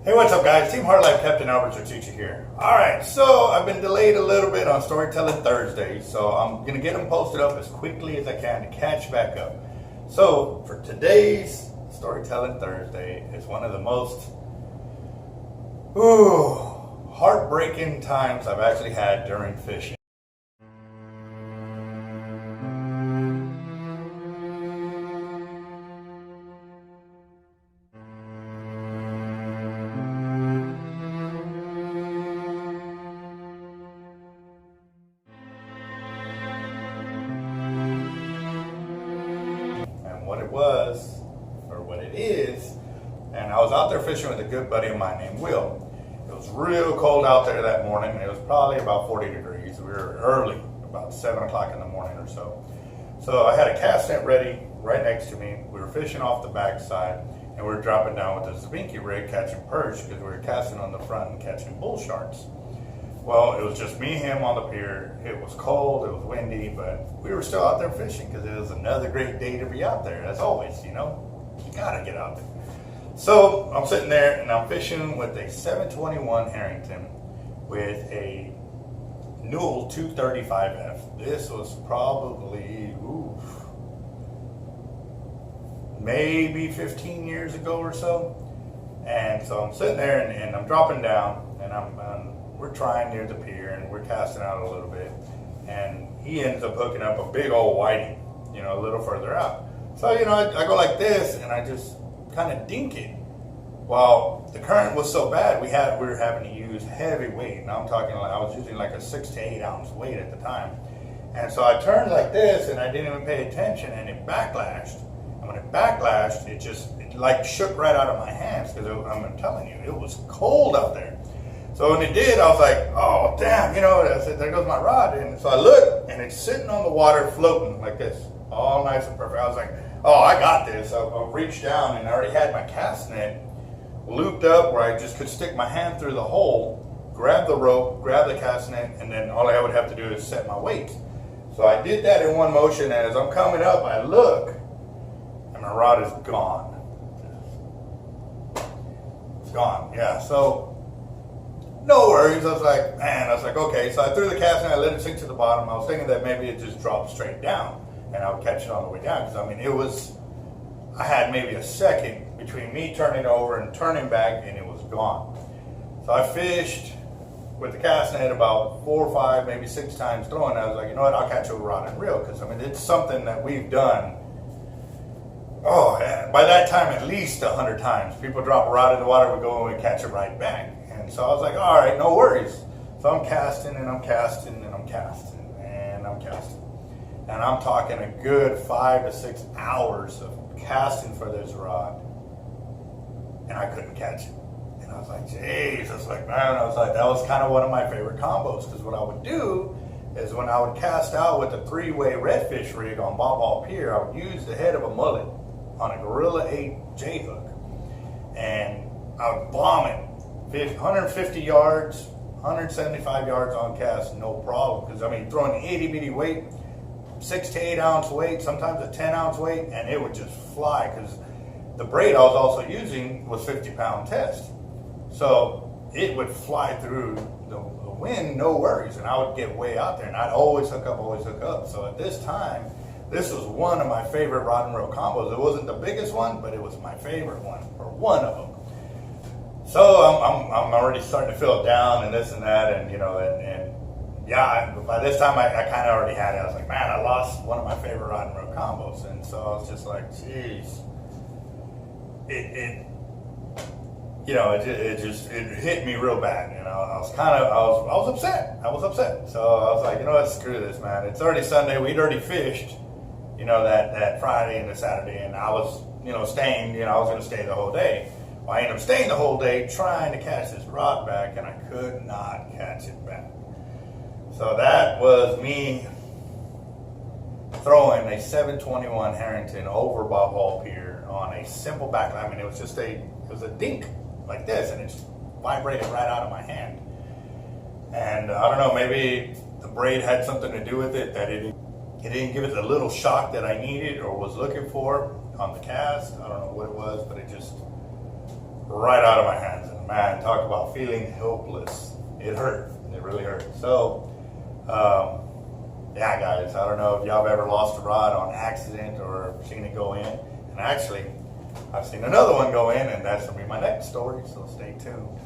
Hey, what's up, guys? Team Hardlife Captain Zertuche here. Alright, so I've been delayed a little bit on Storytelling Thursday, so I'm going to get them posted up as quickly as I can to catch back up. So, for today's Storytelling Thursday, it's one of the most heartbreaking times I've actually had during fishing. What it is, and I was out there fishing with a good buddy of mine named Will. It was real cold out there that morning, and it was probably about 40 degrees. We were early, about 7 o'clock in the morning or so. So I had a cast net ready right next to me. We were fishing off the backside, and we were dropping down with a Zertuche rig catching perch because we were casting on the front and catching bull sharks. Well, it was just me and him on the pier. It was cold, it was windy, but we were still out there fishing because it was another great day to be out there, as always, you know. You gotta get out there. So I'm sitting there and I'm fishing with a 721 Harrington with a Newell 235F. This was probably maybe 15 years ago or so. And so I'm sitting there and I'm dropping down, and we're trying near the pier and we're casting out a little bit, and he ends up hooking up a big old whiting, you know, a little further out. So, you know, I go like this, and I just kind of dink it. Well, the current was so bad, we were having to use heavy weight. Now I'm talking like I was using like a 6 to 8 ounce weight at the time. And so I turned like this, and I didn't even pay attention, and it backlashed. And when it backlashed, it like shook right out of my hands, because I'm telling you, it was cold out there. So when it did, I was like, oh, damn, you know, I said, there goes my rod. And so I looked, and it's sitting on the water floating like this, all nice and perfect. I was like, oh, I got this. I reached down, and I already had my cast net looped up where I just could stick my hand through the hole, grab the rope, grab the cast net, and then all I would have to do is set my weight. So I did that in one motion, and as I'm coming up, I look, and my rod is gone. It's gone, yeah. So no worries. I was like, okay. So I threw the cast net, I let it sink to the bottom. I was thinking that maybe it just dropped straight down, and I would catch it on the way down, because I mean, I had maybe a second between me turning over and turning back, and it was gone. So I fished with the cast net about 4 or 5, maybe 6 times throwing. I was like, you know what, I'll catch a rod and reel, because I mean, it's something that we've done, by that time at least 100 times. People drop a rod in the water, we go and we catch it right back. And so I was like, all right, no worries. So I'm casting and I'm casting and I'm casting and I'm casting. And I'm talking a good 5 to 6 hours of casting for this rod, and I couldn't catch it. And I was like, jeez, that was kind of one of my favorite combos, because what I would do is when I would cast out with a 3-way redfish rig on Bob Ball Pier, I would use the head of a mullet on a Gorilla 8 J hook, and I would bomb it 150 yards, 175 yards on cast, no problem, because I mean, throwing itty bitty weight, 6 to 8 ounce weight, sometimes a 10 ounce weight, and it would just fly, because the braid I was also using was 50-pound test. So it would fly through the wind, no worries, and I would get way out there, and I'd always hook up. So at this time, this was one of my favorite rod and reel combos. It wasn't the biggest one, but it was my favorite one, or one of them. So I'm already starting to feel down and this and that, and you know, and yeah, by this time I kind of already had it. I was like, man, I lost one of my favorite rod and reel combos, and so I was just like, geez, it hit me real bad. You know, I was upset. So I was like, you know what, screw this, man. It's already Sunday. We'd already fished, you know, that Friday and the Saturday, and I was, you know, staying. You know, I was going to stay the whole day. Well, I ended up staying the whole day trying to catch this rod back, and I could not catch it back. So that was me throwing a 721 Harrington over Bob Hall Pier on a simple backline. I mean, it was a dink like this, and it just vibrated right out of my hand. And I don't know, maybe the braid had something to do with it, that it didn't give it the little shock that I needed or was looking for on the cast. I don't know what it was, but it just right out of my hands. And man, talk about feeling helpless. It hurt. It really hurt. So, yeah, guys, I don't know if y'all have ever lost a rod on accident or seen it go in. And actually, I've seen another one go in, and that's going to be my next story, so stay tuned.